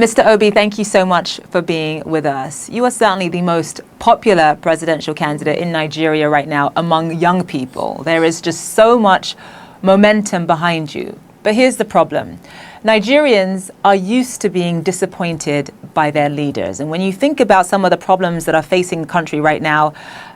Mr. Obi, thank you so much for being with us. You are certainly the most popular presidential candidate in Nigeria right now among young people. There is just so much momentum behind you. But here's the problem. Nigerians are used to being disappointed by their leaders. And when you think about some of the problems that are facing the country right now,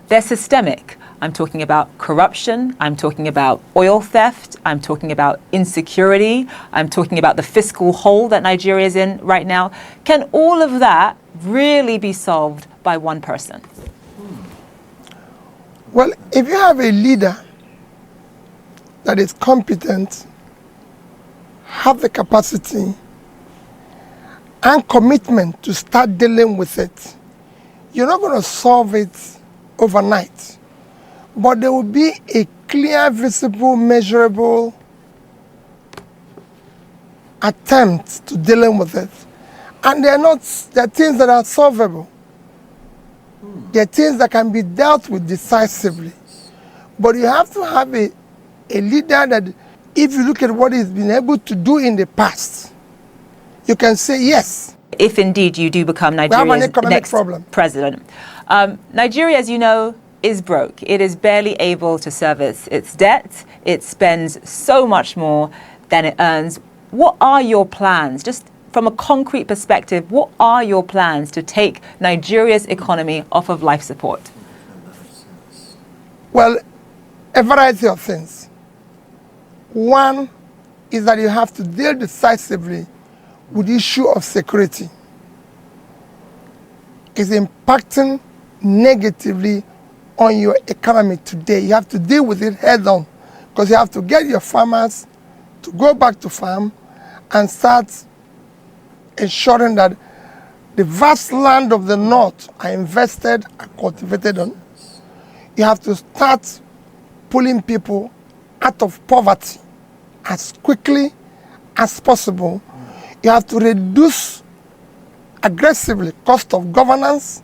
they're systemic. I'm talking about corruption, I'm talking about oil theft, I'm talking about insecurity, I'm talking about the fiscal hole that Nigeria is in right now. Can all of that really be solved by one person? Well, if you have a leader that is competent, have the capacity and commitment to start dealing with it, you're not going to solve it overnight. But there will be a clear, visible, measurable attempt to dealing with it. And they're things that are solvable. They're things that can be dealt with decisively. But you have to have a leader that, if you look at what he's been able to do in the past, you can say yes. If indeed you do become Nigeria's next president. Nigeria, as you know, is broke. It is barely able to service its debt. It spends so much more than it earns. What are your plans, just from a concrete perspective, what are your plans to take Nigeria's economy off of life support? Well, a variety of things. One is that you have to deal decisively with the issue of security. It's impacting negatively on your economy today. You have to deal with it head on, because you have to get your farmers to go back to farm and start ensuring that the vast land of the north are invested and cultivated on. You have to start pulling people out of poverty as quickly as possible. You have to reduce aggressively cost of governance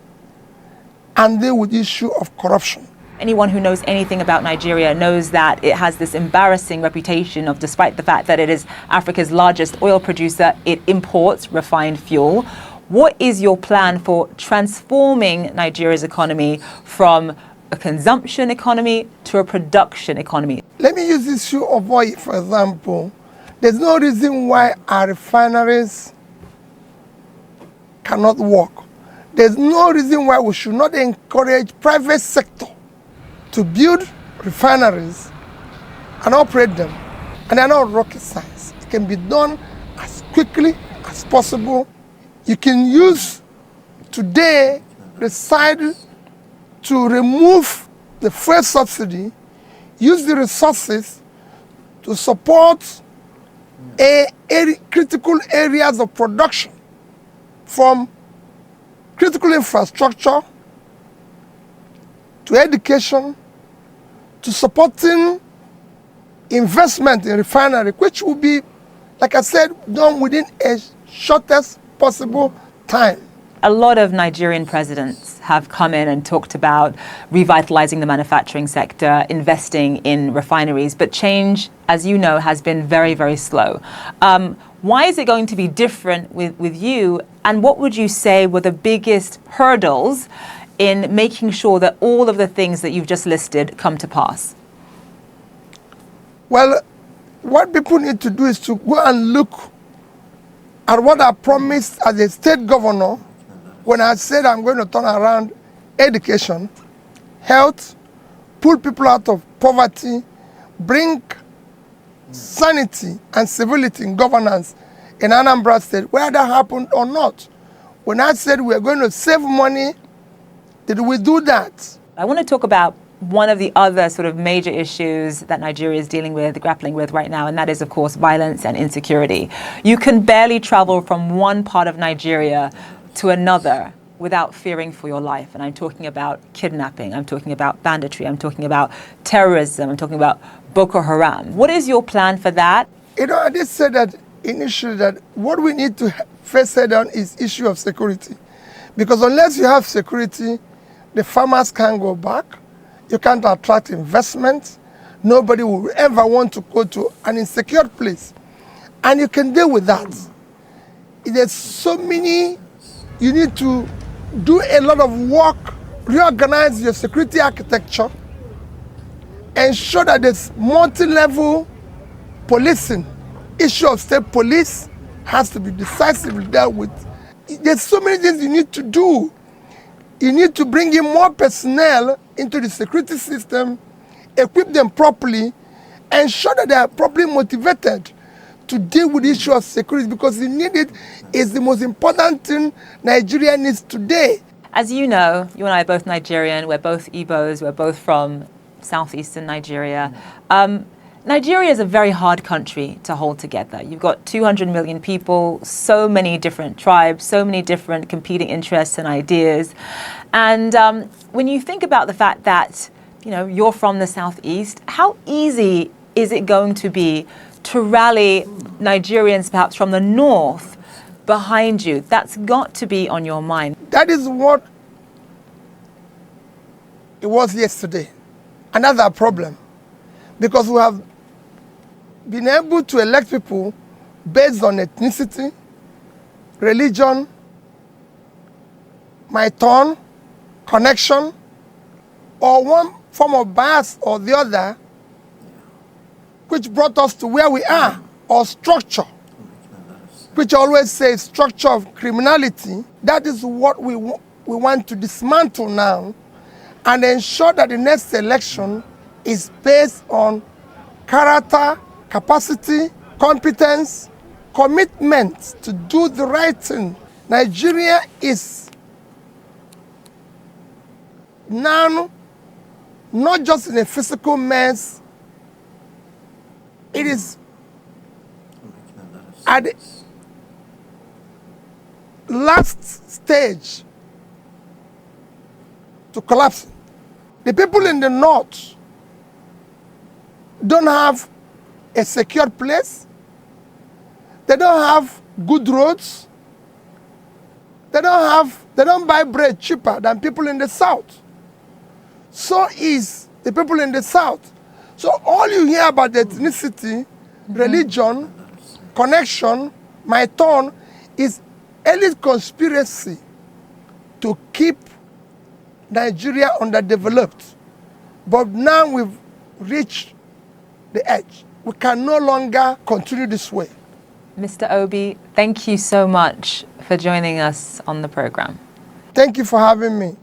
and deal with the issue of corruption. Anyone who knows anything about Nigeria knows that it has this embarrassing reputation of, despite the fact that it is Africa's largest oil producer, it imports refined fuel. What is your plan for transforming Nigeria's economy from a consumption economy to a production economy? Let me use the issue of oil, for example. There's no reason why our refineries cannot work. There's no reason why we should not encourage private sector to build refineries and operate them. And they're not rocket science. It can be done as quickly as possible. You can use today decide to remove the fuel subsidy, use the resources to support critical areas of production, from critical infrastructure to education to supporting investment in refinery, which will be, like I said, done within a shortest possible time. A lot of Nigerian presidents have come in and talked about revitalizing the manufacturing sector, investing in refineries, but change, as you know, has been very, very slow. Why is it going to be different with you? And what would you say were the biggest hurdles in making sure that all of the things that you've just listed come to pass? Well, what people need to do is to go and look at what I promised as a state governor when I said I'm going to turn around education, health, pull people out of poverty, bring sanity and civility in governance in Anambra State, whether that happened or not. When I said we're going to save money, did we do that? I want to talk about one of the other sort of major issues that Nigeria is grappling with right now, and that is, of course, violence and insecurity. You can barely travel from one part of Nigeria to another without fearing for your life. And I'm talking about kidnapping, I'm talking about banditry, I'm talking about terrorism, I'm talking about Boko Haram. What is your plan for that? You know, I did say that initially that what we need to first head on is issue of security. Because unless you have security, the farmers can't go back, you can't attract investment, nobody will ever want to go to an insecure place. And you can deal with that. There's so many, you need to do a lot of work, reorganize your security architecture, ensure that there's multi-level policing. Issue of state police has to be decisively dealt with. There's so many things you need to do. You need to bring in more personnel into the security system, equip them properly, ensure that they are properly motivated to deal with the issue of security, because the need it is the most important thing Nigeria needs today. As you know, you and I are both Nigerian, we're both Igbos, we're both from southeastern Nigeria. Nigeria is a very hard country to hold together. You've got 200 million people, so many different tribes, so many different competing interests and ideas. And when you think about the fact that, you know, you're from the southeast, how easy is it going to be to rally Nigerians perhaps from the north behind you? That's got to be on your mind. That is what it was yesterday. Another problem, because we have been able to elect people based on ethnicity, religion, my turn, connection, or one form of bias or the other, which brought us to where we are, or structure, which I always say structure of criminality. That is what we want to dismantle now, and ensure that the next election is based on character, capacity, competence, commitment to do the right thing. Nigeria is now not just in a physical mess, it is at the last stage to collapse. The people in the north don't have a secure place. They don't have good roads. They don't buy bread cheaper than people in the south. So is the people in the south. So all you hear about ethnicity, religion, connection, my turn, is elite conspiracy to keep Nigeria underdeveloped. But now we've reached the edge. We can no longer continue this way. Mr. Obi, thank you so much for joining us on the program. Thank you for having me.